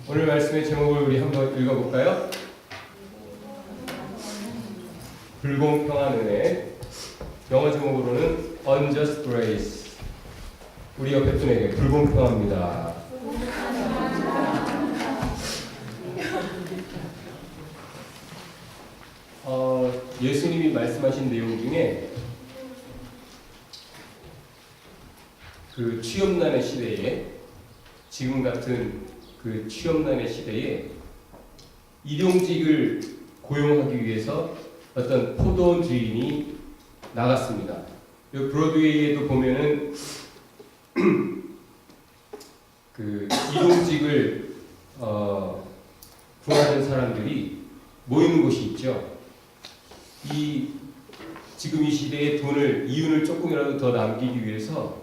오늘 말씀의 제목을 우리 한번 읽어볼까요? 불공평한 은혜. 영어 제목으로는 Unjust Grace. 우리 옆에 분에게 불공평합니다. 예수님이 말씀하신 내용 중에 그 취업난의 시대에, 지금 같은 그 취업난의 시대에 일용직을 고용하기 위해서 어떤 포도원 주인이 나갔습니다. 브로드웨이에도 보면은 그 일용직을 구하는 사람들이 모이는 곳이 있죠. 지금 이 시대에 이윤을 조금이라도 더 남기기 위해서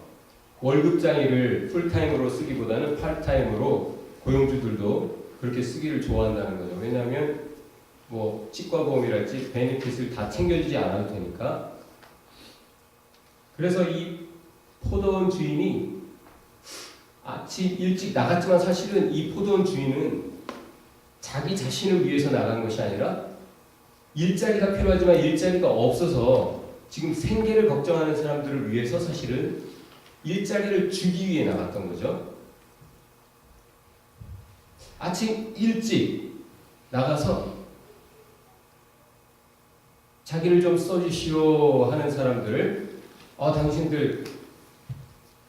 월급장애를 풀타임으로 쓰기보다는 파트타임으로 고용주들도 그렇게 쓰기를 좋아한다는 거죠. 왜냐하면 뭐 치과보험이랄지 베네핏을 다 챙겨주지 않아도 되니까. 그래서 이 포도원 주인이 아침 일찍 나갔지만, 사실은 이 포도원 주인은 자기 자신을 위해서 나간 것이 아니라 일자리가 필요하지만 일자리가 없어서 지금 생계를 걱정하는 사람들을 위해서 사실은 일자리를 주기 위해 나갔던 거죠. 아침 일찍 나가서 자기를 좀 써주시오 하는 사람들, 당신들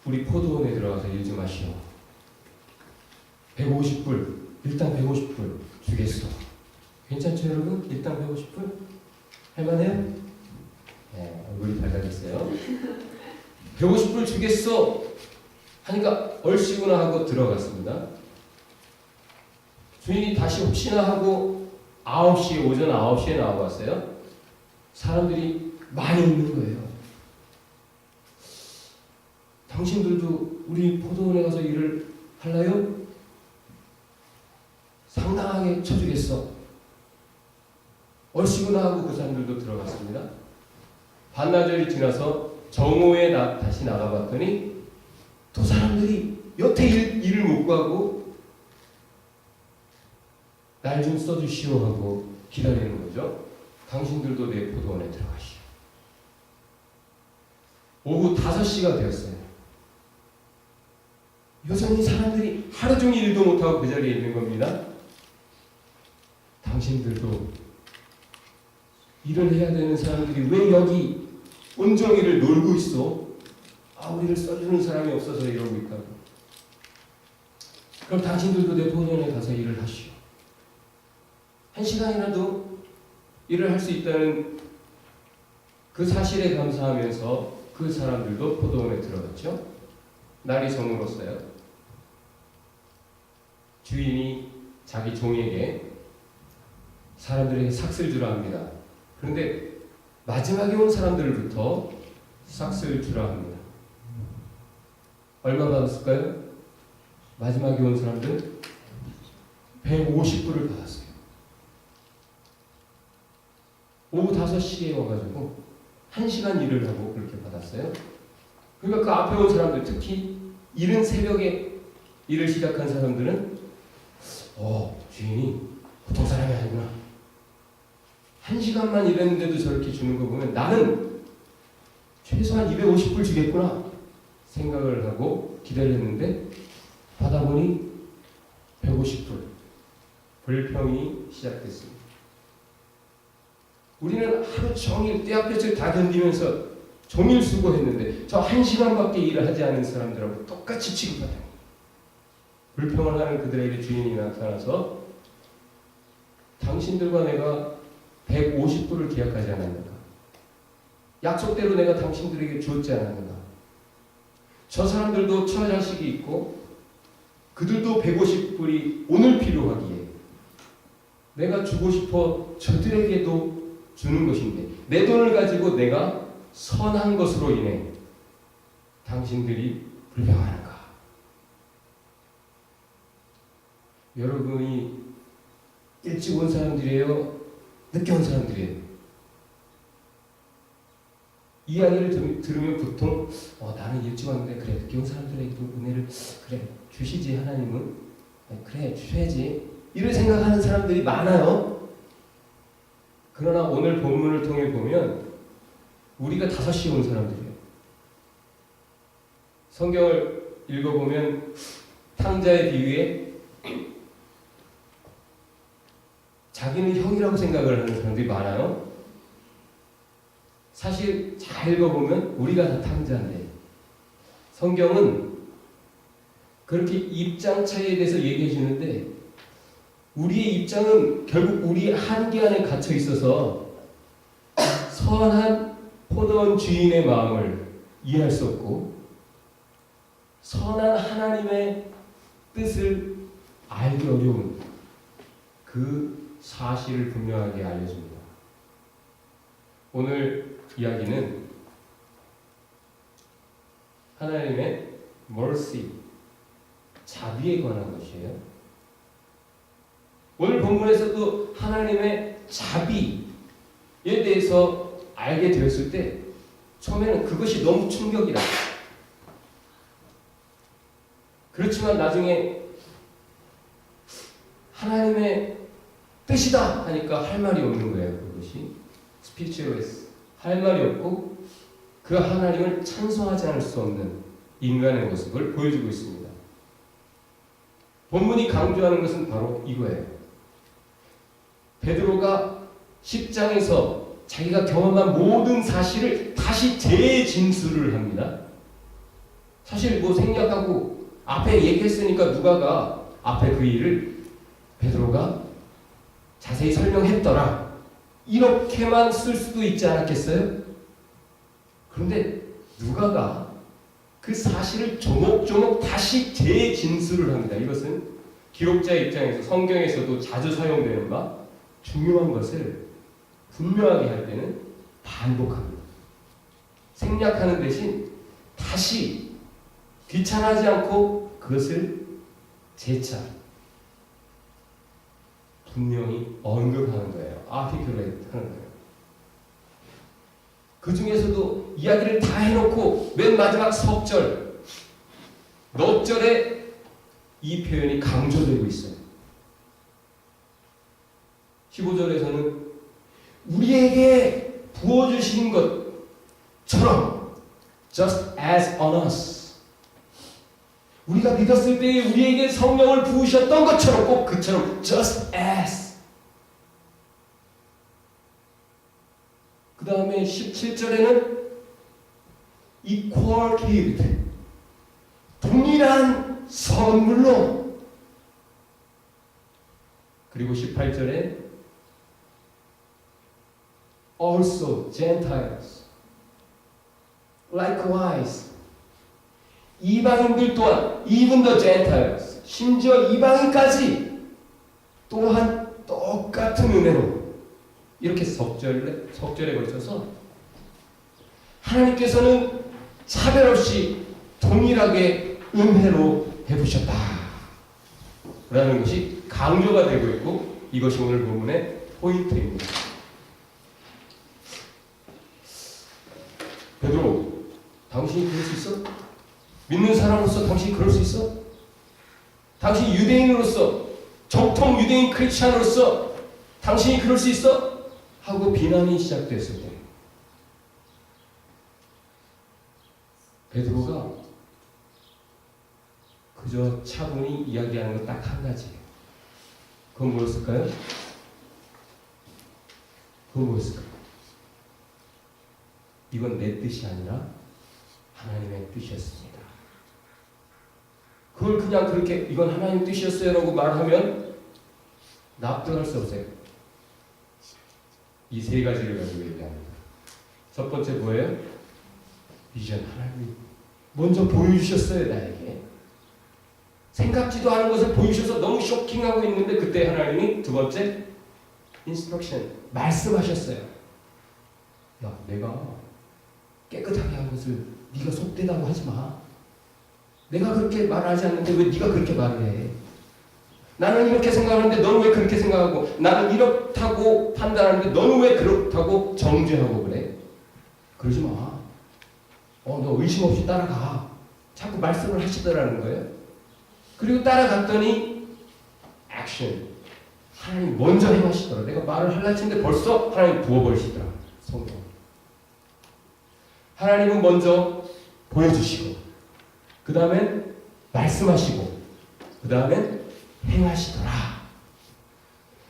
우리 포도원에 들어가서 일 좀 하시오. 150불, 일당 150불 주겠어. 괜찮죠 여러분? 일당 150불? 할만해요? 네, 얼굴이 밝아졌어요. 150불 주겠어 하니까 얼씨구나 하고 들어갔습니다. 주인이 다시 혹시나 하고 9시에, 오전 9시에 나와봤어요. 사람들이 많이 있는 거예요. 당신들도 우리 포도원에 가서 일을 할래요? 상당하게 쳐주겠어. 얼씨구나 하고 그 사람들도 들어갔습니다. 반나절이 지나서 정오에 다시 나가봤더니 또 사람들이 여태 일을 못 구하고 날 좀 써주시오 하고 기다리는 거죠. 당신들도 내 포도원에 들어가시오. 오후 5시가 되었어요. 여전히 사람들이 하루 종일 일도 못하고 그 자리에 있는 겁니다. 당신들도 일을 해야 되는 사람들이 왜 여기 온종일을 놀고 있어? 우리를 써주는 사람이 없어서 이러고 있다고. 그럼 당신들도 내 포도원에 가서 일을 하시오. 1시간이라도 일을 할 수 있다는 그 사실에 감사하면서 그 사람들도 포도원에 들어갔죠. 날이 저물었어요. 주인이 자기 종에게 사람들에게 삭스를 주라 합니다. 그런데 마지막에 온 사람들부터 삭스를 주라 합니다. 얼마 받았을까요? 마지막에 온 사람들 150불을 받았어요. 오후 5시에 와가지고 1시간 일을 하고 그렇게 받았어요. 그러니까 그 앞에 온 사람들, 특히 이른 새벽에 일을 시작한 사람들은 주인이 보통 사람이 아니구나. 1시간만 일했는데도 저렇게 주는 거 보면 나는 최소한 250불 주겠구나 생각을 하고 기다렸는데 받아보니 150불. 불평이 시작됐습니다. 우리는 하루 종일 떼약볕을 다 견디면서 종일 수고했는데 저 1시간밖에 일을 하지 않은 사람들하고 똑같이 취급하다. 불평을 하는 그들에게 주인이 나타나서 당신들과 내가 150불을 계약하지 않았는가? 약속대로 내가 당신들에게 주었지 않았는가? 저 사람들도 처자식이 있고 그들도 150불이 오늘 필요하기에 내가 주고 싶어 저들에게도 주는 것인데 내 돈을 가지고 내가 선한 것으로 인해 당신들이 불평하는가? 여러분이 일찍 온 사람들이에요? 늦게 온 사람들이에요? 이 이야기를 들으면 보통 나는 일찍 왔는데 그래 늦게 온 사람들에게도 은혜를 그래 주시지 하나님은 그래 주셔야지 이런 생각하는 사람들이 많아요. 그러나 오늘 본문을 통해 보면 우리가 5시에 온 사람들이에요. 성경을 읽어보면 탕자의 비유에 자기는 형이라고 생각을 하는 사람들이 많아요. 사실 잘 읽어보면 우리가 다 탕자인데 성경은 그렇게 입장 차이에 대해서 얘기해 주는데 우리의 입장은 결국 우리 한계 안에 갇혀 있어서 선한 포도원 주인의 마음을 이해할 수 없고 선한 하나님의 뜻을 알기 어려운 그 사실을 분명하게 알려줍니다. 오늘 이야기는 하나님의 mercy, 자비에 관한 것이에요. 오늘 본문에서도 하나님의 자비에 대해서 알게 되었을 때 처음에는 그것이 너무 충격이라. 그렇지만 나중에 하나님의 뜻이다 하니까 할 말이 없는 거예요. 그것이 스피리추얼리스 할 말이 없고 그 하나님을 찬송하지 않을 수 없는 인간의 모습을 보여주고 있습니다. 본문이 강조하는 것은 바로 이거예요. 베드로가 10장에서 자기가 경험한 모든 사실을 다시 재진술을 합니다. 사실 뭐 생략하고 앞에 얘기했으니까 누가가 앞에 그 일을 베드로가 자세히 설명했더라 이렇게만 쓸 수도 있지 않았겠어요? 그런데 누가가 그 사실을 조목조목 다시 재진술을 합니다. 이것은 기록자의 입장에서 성경에서도 자주 사용되는 바 중요한 것을 분명하게 할 때는 반복합니다. 생략하는 대신 다시 귀찮아하지 않고 그것을 재차 분명히 언급하는 거예요. articulate 하는 거예요. 그 중에서도 이야기를 다 해놓고 맨 마지막 석절, 넉절에 이 표현이 강조되고 있어요. 15절에서는 우리에게 부어주신 것처럼 just as on us 우리가 믿었을 때 우리에게 성령을 부으셨던 것처럼 꼭 그처럼 just as 그 다음에 17절에는 equal gift 동일한 선물로 그리고 18절에 also Gentiles likewise 이방인들 또한 even the Gentiles 심지어 이방인까지 또한 똑같은 은혜로 이렇게 석절에 걸쳐서 하나님께서는 차별 없이 동일하게 은혜로 해주셨다 라는 것이 강조가 되고 있고 이것이 오늘 본문의 포인트입니다. 베드로, 당신이 그럴 수 있어? 믿는 사람으로서 당신이 그럴 수 있어? 당신이 유대인으로서 정통 유대인 크리스찬으로서 당신이 그럴 수 있어? 하고 비난이 시작됐을 때 베드로가 그저 차분히 이야기하는 건 딱 한 가지예요. 그건 뭐였을까요? 그건 뭐였을까요? 이건 내 뜻이 아니라 하나님의 뜻이었습니다. 그걸 그냥 그렇게 이건 하나님 뜻이었어요 라고 말하면 납득할 수 없어요. 이 세 가지를 가지고 얘기합니다. 첫 번째 뭐예요? 비전. 하나님이 먼저 보여주셨어요. 나에게 생각지도 않은 것을 보여주셔서 너무 쇼킹하고 있는데 그때 하나님이 두 번째 인스트럭션 말씀하셨어요. 야, 내가 깨끗하게 한 것을 네가 속되다고 하지 마. 내가 그렇게 말하지 않는데 왜 네가 그렇게 말을 해? 나는 이렇게 생각하는데 너는 왜 그렇게 생각하고 나는 이렇다고 판단하는데 너는 왜 그렇다고 정죄하고 그래? 그러지 마. 너 의심 없이 따라가. 자꾸 말씀을 하시더라는 거예요. 그리고 따라갔더니 액션. 하나님 먼저 행하시더라. 내가 말을 하려 했는데 벌써 하나님 부어버리시더라. 성경. 하나님은 먼저 보여주시고, 그 다음엔 말씀하시고, 그 다음엔 행하시더라.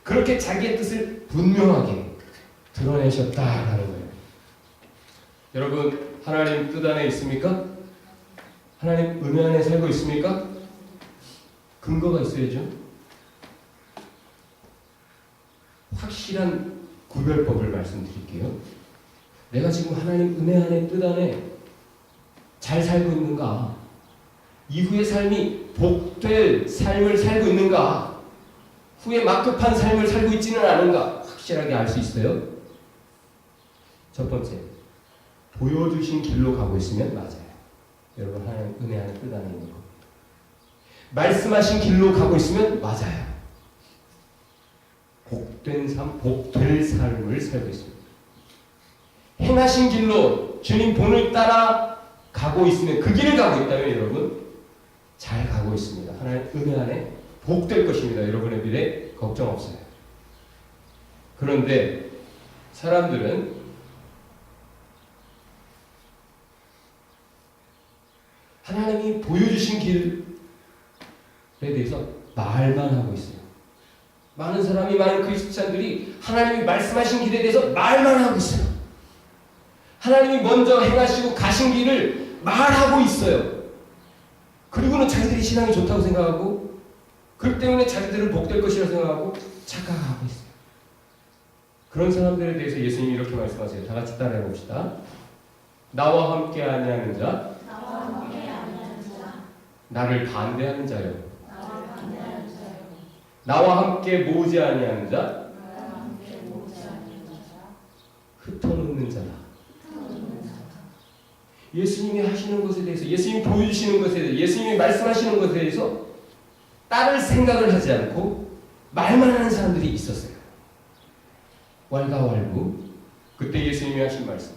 그렇게 자기의 뜻을 분명하게 드러내셨다라는 거예요. 여러분, 하나님 뜻 안에 있습니까? 하나님 은혜 안에 살고 있습니까? 근거가 있어야죠. 확실한 구별법을 말씀드릴게요. 내가 지금 하나님 은혜 안에 뜻 안에 잘 살고 있는가? 이후의 삶이 복될 삶을 살고 있는가? 후에 막급한 삶을 살고 있지는 않은가? 확실하게 알 수 있어요. 첫 번째, 보여주신 길로 가고 있으면 맞아요. 여러분, 하나님 은혜 안에 뜻 안에 있는 거. 말씀하신 길로 가고 있으면 맞아요. 복된 삶, 복될 삶을 살고 있습니다. 행하신 길로 주님 본을 따라 가고 있으면, 그 길을 가고 있다면 여러분 잘 가고 있습니다. 하나님 은혜 안에 복될 것입니다. 여러분의 미래 걱정 없어요. 그런데 사람들은 하나님이 보여주신 길에 대해서 말만 하고 있어요. 많은 사람이, 많은 크리스찬들이 하나님이 말씀하신 길에 대해서 말만 하고 있어요. 하나님이 먼저 행하시고 가신 길을 말하고 있어요. 그리고는 자기들이 신앙이 좋다고 생각하고, 그렇기 때문에 자기들은 복될 것이라고 생각하고 착각하고 있어요. 그런 사람들에 대해서 예수님이 이렇게 말씀하세요. 다 같이 따라해 봅시다. 나와 함께 아니하는 자, 나를 반대하는 자요. 나와 함께 모으지 아니하는 자, 흩어놓는 자다. 예수님이 하시는 것에 대해서, 예수님이 보여주시는 것에 대해서, 예수님이 말씀하시는 것에 대해서 따를 생각을 하지 않고 말만 하는 사람들이 있었어요. 왈가왈부. 그때 예수님이 하신 말씀,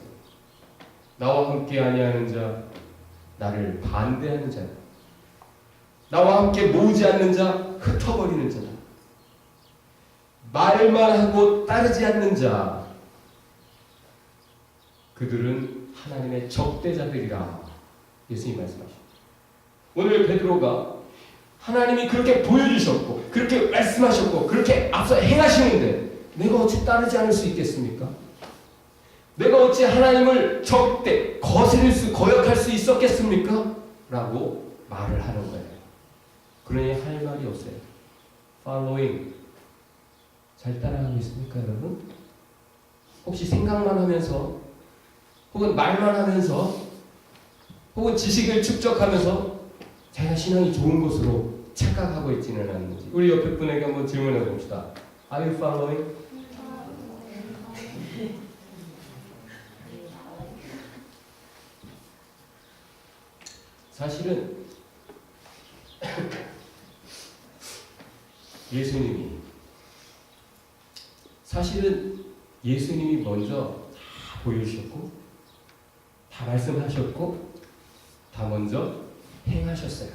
나와 함께 아니하는 자, 나를 반대하는 자, 나와 함께 모으지 않는 자, 흩어버리는 자다. 말만 하고 따르지 않는 자, 그들은 하나님의 적대자들이라 예수님이 말씀하십니다. 오늘 베드로가 하나님이 그렇게 보여주셨고, 그렇게 말씀하셨고, 그렇게 앞서 행하시는데 내가 어찌 따르지 않을 수 있겠습니까? 내가 어찌 하나님을 적대, 거역할 수 있었겠습니까? 라고 말을 하는 거예요. 그러니 할 말이 없어요. Following. 잘 따라가고 있습니까, 여러분? 혹시 생각만 하면서, 혹은 말만 하면서, 혹은 지식을 축적하면서 자기가 신앙이 좋은 것으로 착각하고 있지는 않는지, 우리 옆에 분에게 한번 질문해 봅시다. Are you following? 사실은 예수님이 먼저 다 보여주셨고, 다 말씀하셨고, 다 먼저 행하셨어요.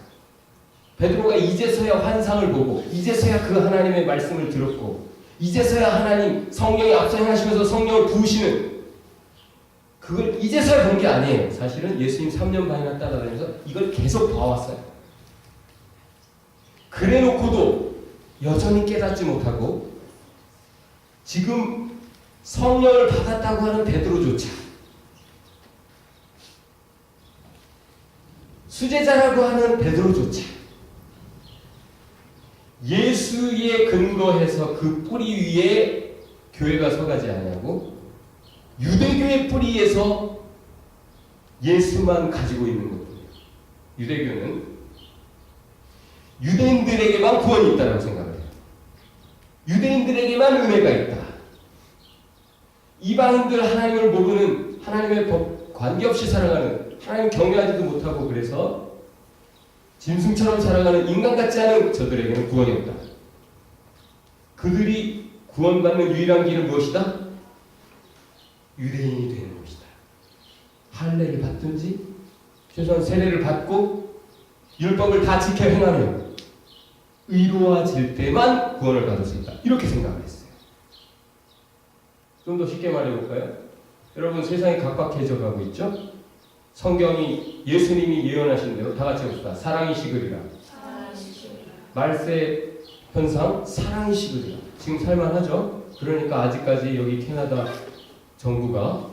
베드로가 이제서야 환상을 보고, 이제서야 그 하나님의 말씀을 들었고, 이제서야 하나님 성령이 앞서 행하시면서 성령을 부으시는, 그걸 이제서야 본 게 아니에요. 사실은 예수님 3년 반이나 따라다니면서 이걸 계속 봐왔어요. 그래 놓고도 여전히 깨닫지 못하고, 지금 성령을 받았다고 하는 베드로조차, 수제자라고 하는 베드로조차 예수에 근거해서 그 뿌리 위에 교회가 서가지 아니하고 유대교의 뿌리에서 예수만 가지고 있는 거거든요. 유대교는 유대인들에게만 구원이 있다고 생각을 해요. 유대인들에게만 은혜가 있다. 이방인들, 하나님을 모르는, 하나님의 법 관계없이 살아가는, 하나님 경외하지도 못하고 그래서 짐승처럼 살아가는 인간 같지 않은 저들에게는 구원이 없다. 그들이 구원받는 유일한 길은 무엇이다? 유대인이 되는 것이다. 할례를 받든지, 최소한 세례를 받고 율법을 다 지켜 행하며 의로워질 때만 구원을 받을 수 있다. 이렇게 생각을 했어요. 좀 더 쉽게 말해볼까요? 여러분, 세상이 각박해져 가고 있죠? 성경이 예수님이 예언하신 대로 다 같이 해봅시다. 사랑이 식으리라. 말세 현상, 사랑이 식으리라. 지금 살만하죠? 그러니까 아직까지 여기 캐나다 정부가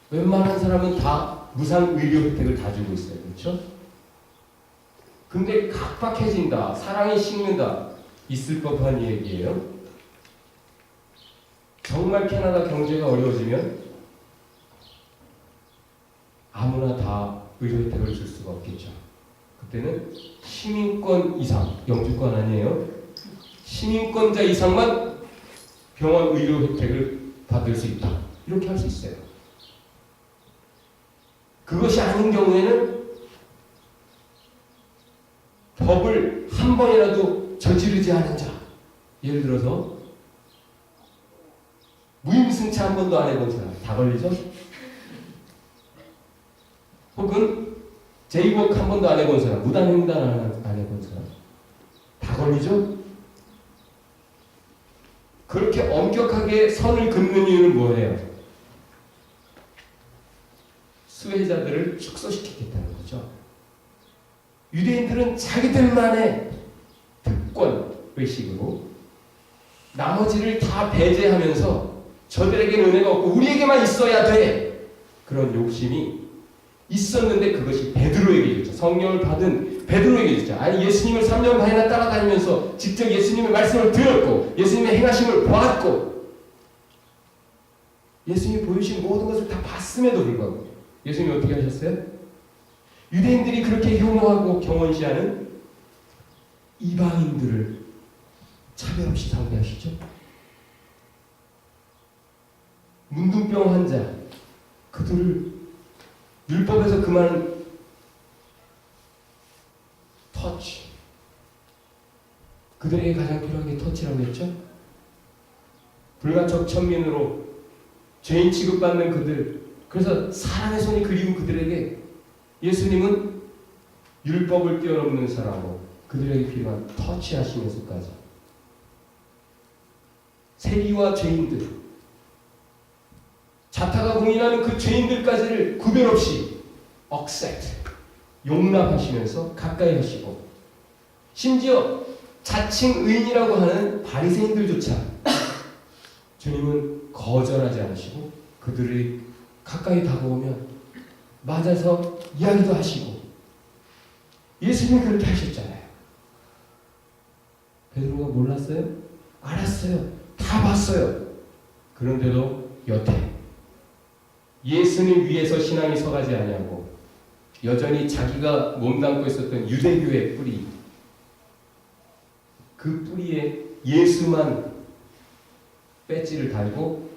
웬만한 사람은 다 무상 의료 혜택을 다 주고 있어요. 그렇죠? 근데 각박해진다. 사랑이 식는다. 있을 법한 얘기예요. 정말 캐나다 경제가 어려워지면 아무나 다 의료 혜택을 줄 수가 없겠죠. 그때는 시민권 이상, 영주권 아니에요. 시민권자 이상만 병원 의료 혜택을 받을 수 있다. 이렇게 할 수 있어요. 그것이 아닌 경우에는 법을 한 번이라도 저지르지 않은 자, 예를 들어서 무임승차 한 번도 안 해본 사람 다 걸리죠? 혹은 제이워크 한 번도 안 해본 사람, 무단횡단 안 해본 사람 다 걸리죠? 그렇게 엄격하게 선을 긋는 이유는 뭐예요? 수혜자들을 축소시키겠다는 거죠. 유대인들은 자기들만의 특권 의식으로 나머지를 다 배제하면서 저들에게는 은혜가 없고 우리에게만 있어야 돼. 그런 욕심이 있었는데 그것이 베드로에게 있었죠. 성령을 받은 베드로에게 있었죠. 아니, 예수님을 3년 반이나 따라다니면서 직접 예수님의 말씀을 들었고 예수님의 행하심을 보았고 예수님이 보여주신 모든 것을 다 봤음에도 불구하고 예수님이 어떻게 하셨어요? 유대인들이 그렇게 혐오하고 경원시하는 이방인들을 차별 없이 상대하시죠. 문둥병 환자, 그들을 율법에서 그 말은 터치, 그들에게 가장 필요한 게 터치라고 했죠. 불가촉 천민으로 죄인 취급받는 그들, 그래서 사람의 손이 그리운 그들에게 예수님은 율법을 뛰어넘는 사람으로 그들에게 필요한 터치하시면서까지 세리와 죄인들, 자타가 공인하는 그 죄인들까지를 구별 없이 accept, 용납하시면서 가까이 하시고 심지어 자칭 의인이라고 하는 바리새인들조차 주님은 거절하지 않으시고 그들이 가까이 다가오면 맞아서 이야기도 하시고 예수님이 그렇게 하셨잖아요. 베드로가 몰랐어요? 알았어요. 다 봤어요. 그런데도 여태 예수님 위에서 신앙이 서가지 아니하고 여전히 자기가 몸담고 있었던 유대교의 뿌리, 그 뿌리에 예수만 배지를 달고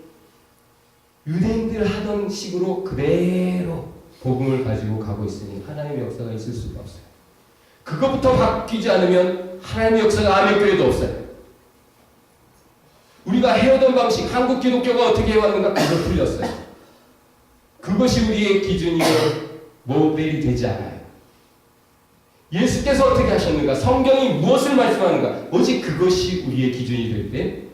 유대인들 하던 식으로 그대로 복음을 가지고 가고 있으니 하나님의 역사가 있을 수가 없어요. 그것부터 바뀌지 않으면 하나님의 역사가 아멘교회도 없어요. 우리가 해오던 방식, 한국 기독교가 어떻게 해왔는가 그걸 틀렸어요. 그것이 우리의 기준이고 모델이 되지 않아요. 예수께서 어떻게 하셨는가, 성경이 무엇을 말씀하는가, 오직 그것이 우리의 기준이 될 때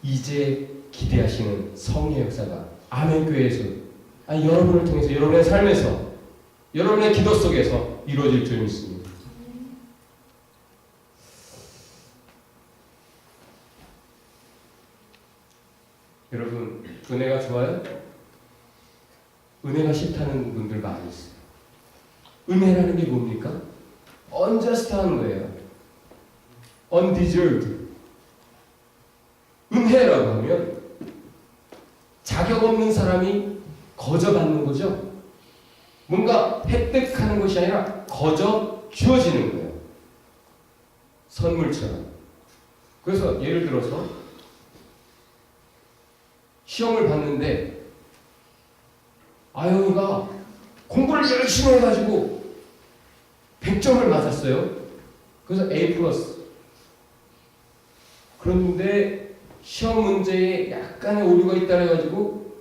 이제 기대하시는 성의 역사가 아멘교회에서, 아니 여러분을 통해서, 여러분의 삶에서, 여러분의 기도 속에서 이루어질 줄 믿습니다. 여러분, 은혜가 좋아요? 은혜가 싫다는 분들 많이 있어요. 은혜라는 게 뭡니까? unjust한 거예요. undeserved. 은혜라고 하면 자격 없는 사람이 거저 받는 거죠. 뭔가 획득하는 것이 아니라 거저 주어지는 거예요. 선물처럼. 그래서 예를 들어서 시험을 봤는데 아영이가 공부를 열심히 해가지고 100점을 맞았어요. 그래서 A+. 그런데 시험 문제에 약간의 오류가 있다 해가지고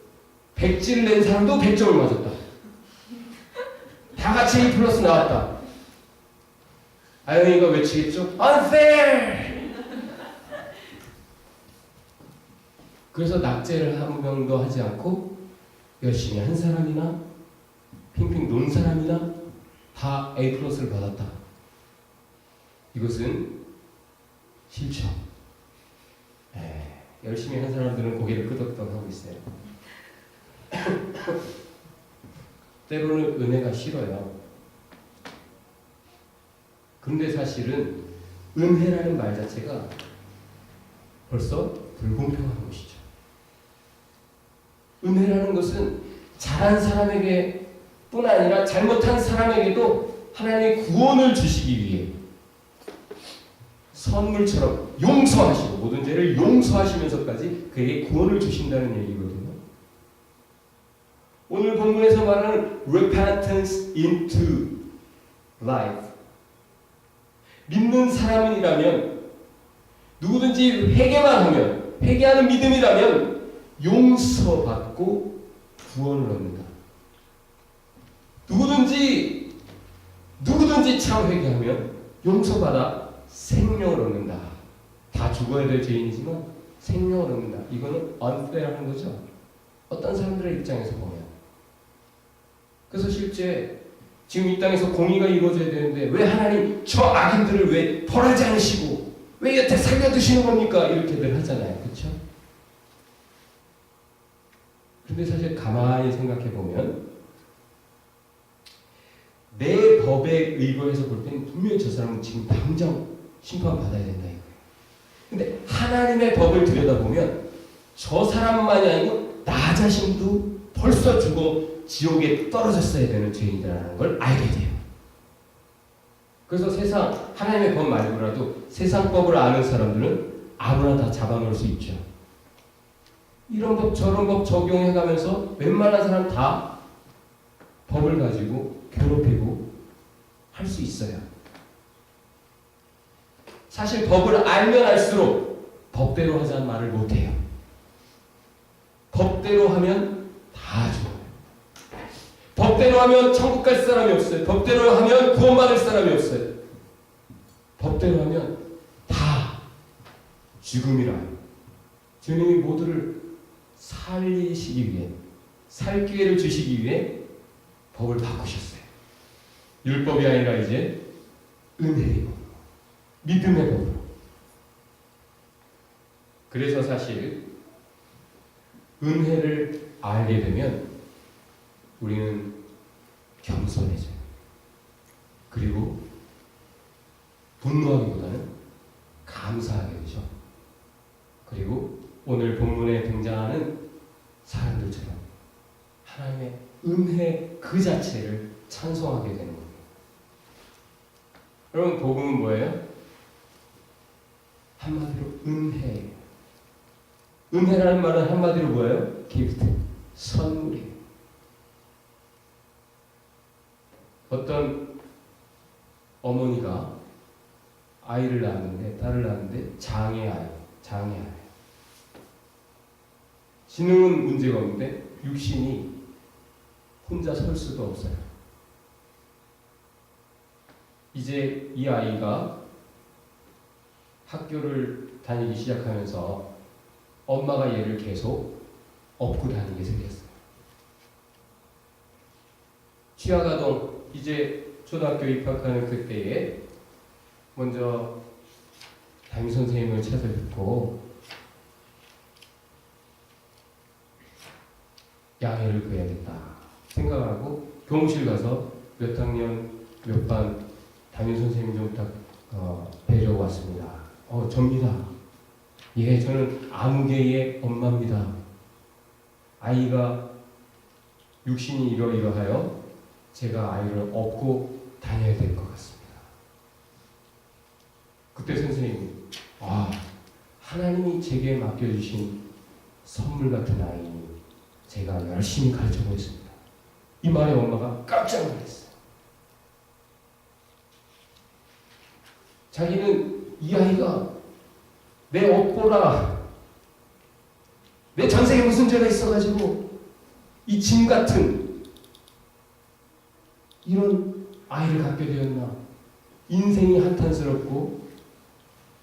100질 낸 사람도 100점을 맞았다. 다 같이 A+ 나왔다. 아영이가 외치겠죠? unfair! 그래서 낙제를 한 명도 하지 않고 열심히 한 사람이나 핑핑 논 사람이나 다 A 플러스를 받았다. 이것은 싫죠. 열심히 한 사람들은 고개를 끄덕끄덕하고 있어요. 때로는 은혜가 싫어요. 근데 사실은 은혜라는 말 자체가 벌써 불공평한 것이죠. 은혜라는 것은 잘한 사람에게 뿐 아니라 잘못한 사람에게도 하나님의 구원을 주시기 위해 선물처럼 용서하시고 모든 죄를 용서하시면서까지 그에게 구원을 주신다는 얘기거든요. 오늘 본문에서 말하는 repentance into life, 믿는 사람이라면 누구든지 회개만 하면, 회개하는 믿음이라면 용서받고 구원을 얻는다. 누구든지 참 회개하면 용서받아 생명을 얻는다. 다 죽어야 될 죄인이지만 생명을 얻는다. 이거는 unfair한 거죠. 어떤 사람들의 입장에서 보면. 그래서 실제 지금 이 땅에서 공의가 이루어져야 되는데 왜 하나님 저 악인들을 왜 벌하지 않으시고 왜 여태 살려두시는 겁니까? 이렇게들 하잖아요. 그렇죠? 근데 사실 가만히 생각해 보면 내 법에 의거해서 볼 때는 분명히 저 사람은 지금 당장 심판받아야 된다 이거예요. 근데 하나님의 법을 들여다보면 저 사람만이 아니고 나 자신도 벌써 죽어 지옥에 떨어졌어야 되는 죄인이라는 걸 알게 돼요. 그래서 세상 하나님의 법 말고라도 세상 법을 아는 사람들은 아무나 다 잡아놓을 수 있죠. 이런 법 저런 법 적용해가면서 웬만한 사람 다 법을 가지고 괴롭히고 할 수 있어요. 사실 법을 알면 알수록 법대로 하자는 말을 못해요. 법대로 하면 다 죽어요. 법대로 하면 천국 갈 사람이 없어요. 법대로 하면 구원받을 사람이 없어요. 법대로 하면 다 죽음이라. 주님이 모두를 살리시기 위해, 살 기회를 주시기 위해 법을 바꾸셨어요. 율법이 아니라 이제 은혜의 법, 믿음의 법으로. 그래서 사실 은혜를 알게 되면 우리는 겸손해져요. 그리고 분노하기보다는 감사하게 되죠. 그리고 오늘 본문에 등장하는 사람들처럼 하나님의 은혜 그 자체를 찬송하게 되는 겁니다. 여러분, 복음은 뭐예요? 한마디로 은혜예요. 은혜라는 말은 한마디로 뭐예요? 기프트, 선물이에요. 어떤 어머니가 아이를 낳았는데, 딸을 낳았는데 장애아예요. 지능은 문제가 없는데 육신이 혼자 설 수도 없어요. 이제 이 아이가 학교를 다니기 시작하면서 엄마가 얘를 계속 업고 다니게 생겼어요. 취하가동 이제 초등학교 입학하는 그때에 먼저 담임선생님을 찾아뵙고 양해를 구해야겠다 생각하고 교무실 가서 몇 학년 몇 반 담임선생님 좀 뵈려고 왔습니다. 접니다. 예, 저는 아무개의 엄마입니다. 아이가 육신이 이러이러하여 제가 아이를 업고 다녀야 될 것 같습니다. 그때 선생님이 하나님이 제게 맡겨주신 선물 같은 아이니 제가 열심히 가르쳐보겠습니다. 이 말에 엄마가 깜짝 놀랐어요. 자기는 이 아이가 내 업보라, 내 전생에 무슨 죄가 있어가지고 이 짐 같은 이런 아이를 갖게 되었나 인생이 한탄스럽고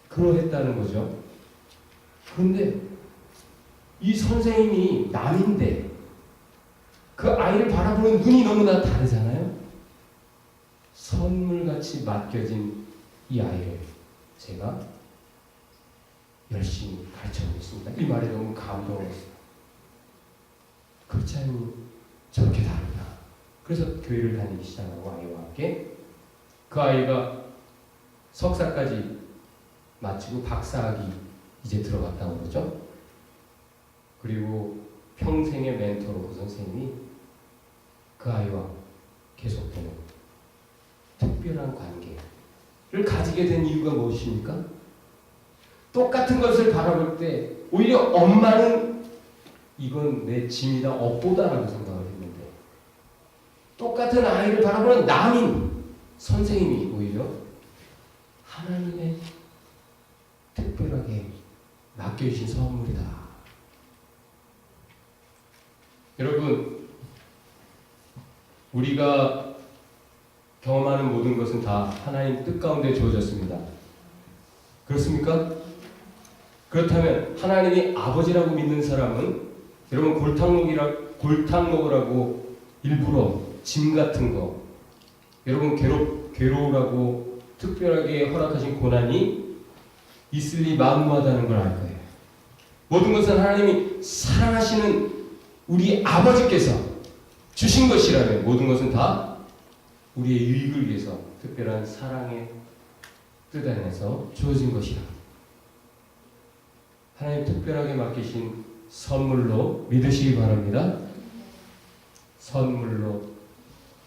그러했다는 거죠. 그런데 이 선생님이 남인데 그 아이를 바라보는 눈이 너무나 다르잖아요. 선물같이 맡겨진 이 아이를 제가 열심히 가르쳐보겠습니다. 이 말에 너무 감동했어요. 그렇지 않으면 저렇게 다르다. 그래서 교회를 다니기 시작하고 아이와 함께 그 아이가 석사까지 마치고 박사학위 이제 들어갔다고 그러죠. 그리고 평생의 멘토로 그 선생님이 그 아이와 계속되는 특별한 관계를 가지게 된 이유가 무엇입니까? 똑같은 것을 바라볼 때 오히려 엄마는 이건 내 짐이다, 업보다라고 생각을 했는데 똑같은 아이를 바라보는 남인 선생님이 오히려 하나님의 특별하게 맡겨주신 선물이다. 여러분, 우리가 경험하는 모든 것은 다 하나님 뜻 가운데 주어졌습니다. 그렇습니까? 그렇다면 하나님이 아버지라고 믿는 사람은 여러분 골탕 먹으라고 일부러 짐 같은 거 여러분 괴로우라고 특별하게 허락하신 고난이 있을 리 만무하다는 걸 알 거예요. 모든 것은 하나님이 사랑하시는 우리 아버지께서 주신 것이라면 모든 것은 다 우리의 유익을 위해서 특별한 사랑의 뜻 안에서 주어진 것이다. 하나님 특별하게 맡기신 선물로 믿으시기 바랍니다. 선물로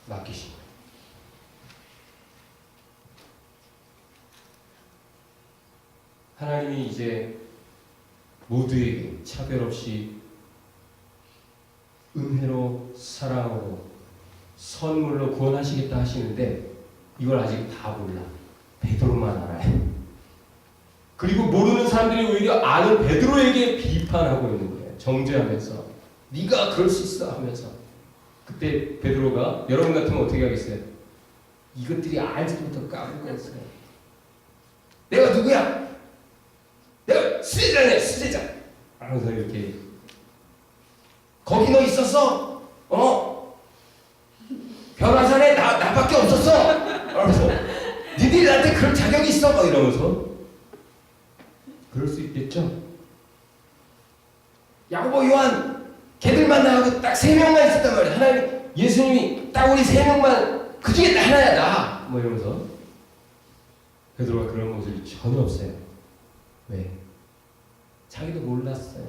맡기신 거예요. 하나님이 이제 모두에게 차별 없이 은혜로 사랑으로 선물로 구원하시겠다 하시는데 이걸 아직 다 몰라. 베드로만 알아요. 그리고 모르는 사람들이 오히려 아는 베드로에게 비판하고 있는 거예요. 정죄하면서 네가 그럴 수 있어 하면서 그때 베드로가 여러분 같으면 어떻게 하겠어요? 이것들이 알지도 못하고 까불고 있어요. 내가 누구야? 내가 수제자냐 수제자 하면서 이렇게 거기 너 있었어? 변화산에 나밖에 없었어? 그러면서 니들이 나한테 그럴 자격이 있어? 막 이러면서 그럴 수 있겠죠? 야고보 요한 걔들만 나하고 딱 3명만 있었단 말이야. 하나님 예수님이 딱 우리 3명만 그 중에 하나야 나 뭐 이러면서 베드로가 그런 모습이 전혀 없어요. 왜? 자기도 몰랐어요.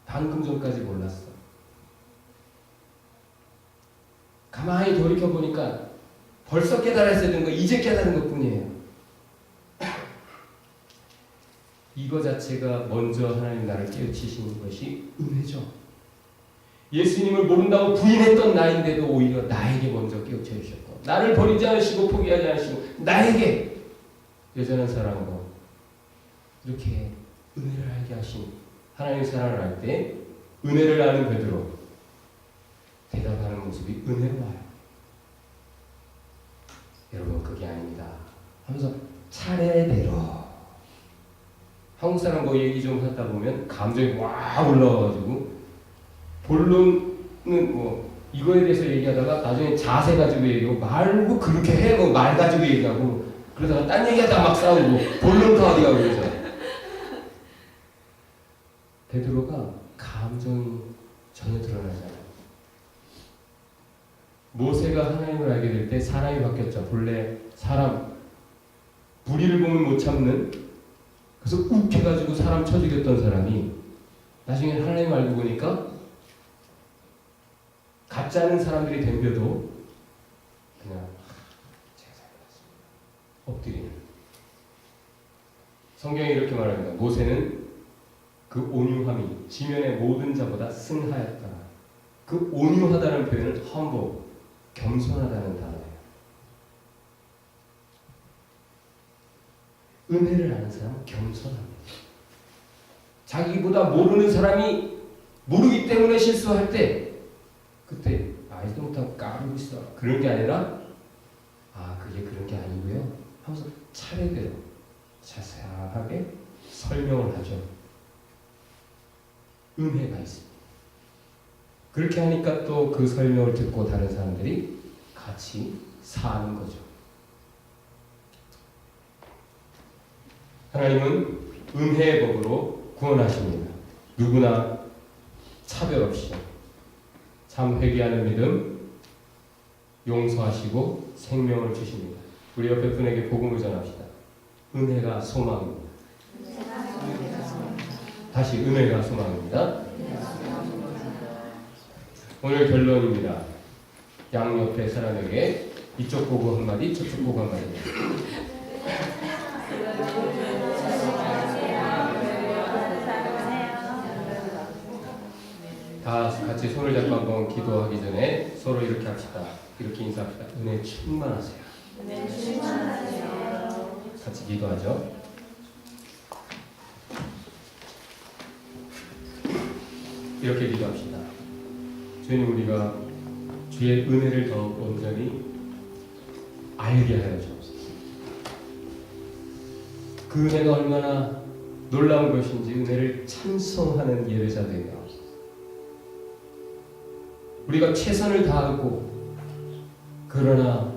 방금 전까지 몰랐어. 가만히 돌이켜보니까 벌써 깨달았어야 되는 거 이제 깨달은 것 뿐이에요. 이거 자체가 먼저 하나님 나를 깨우치시는 것이 은혜죠. 예수님을 모른다고 부인했던 나인데도 오히려 나에게 먼저 깨우쳐 주셨고 나를 버리지 않으시고 포기하지 않으시고 나에게 여전한 사랑으로 이렇게 은혜를 알게 하신 하나님의 사랑을 알 때 은혜를 아는 베드로 대답하는 모습이 은혜로워요. 여러분 그게 아닙니다 하면서 차례대로 한국 사람 뭐 얘기 좀 하다 보면 감정이 와 올라와가지고 본론은 뭐 이거에 대해서 얘기하다가 나중에 자세 가지고 얘기하고 말고 그렇게 해 뭐 말 가지고 얘기하고 그러다가 딴 얘기하다가 막 싸우고 본론 다 어디 가고 그래서 베드로가 감정이 전혀 드러나지 않아요. 모세가 하나님을 알게 될 때 사람이 바뀌었죠. 본래 사람 불의를 보면 못 참는 그래서 욱해가지고 사람 쳐 죽였던 사람이 나중에 하나님 알고 보니까 가짜는 사람들이 덤벼도 그냥 제가 잘못했습니다. 엎드리는 성경이 이렇게 말합니다. 모세는 그 온유함이 지면의 모든 자보다 승하였다. 그 온유하다는 표현은 humble, 겸손하다는 단어예요. 은혜를 아는 사람은 겸손합니다. 자기보다 모르는 사람이 모르기 때문에 실수할 때 그때 알지도 못하고 까불고 있어. 그런 게 아니라 아 그게 차례대로 자세하게 설명을 하죠. 은혜가 있습니다. 그렇게 하니까 또 그 설명을 듣고 다른 사람들이 같이 사는 거죠. 하나님은 은혜의 법으로 구원하십니다. 누구나 차별 없이 참 회개하는 믿음 용서하시고 생명을 주십니다. 우리 옆에 분에게 복음을 전합시다. 은혜가 소망입니다. 다시 은혜가 소망입니다. 오늘 결론입니다. 양옆에 사람에게 이쪽 보고 한마디 저쪽 보고 한마디. 다 같이 손을 잡고 한번 기도하기 전에 서로 이렇게 합시다. 이렇게 인사합시다. 은혜 충만하세요. 은혜 충만하세요. 같이 기도하죠. 이렇게 기도합시다. 주님, 우리가 주의 은혜를 더욱 온전히 알게 하여 주옵소서. 그 은혜가 얼마나 놀라운 것인지 은혜를 찬송하는 예배자 되게 하옵소서. 우리가 최선을 다하고 그러나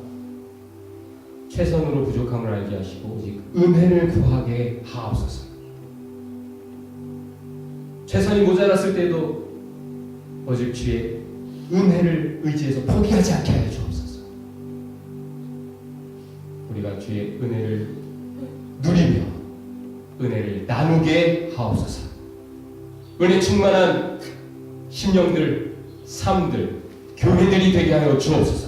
최선으로 부족함을 알게 하시고 오직 은혜를 구하게 하옵소서. 최선이 모자랐을 때도 오직 주의 은혜를 의지해서 포기하지 않게 하여 주옵소서. 우리가 주의 은혜를 누리며 은혜를 나누게 하옵소서. 은혜 충만한 심령들, 삶들, 교회들이 되게 하여 주옵소서.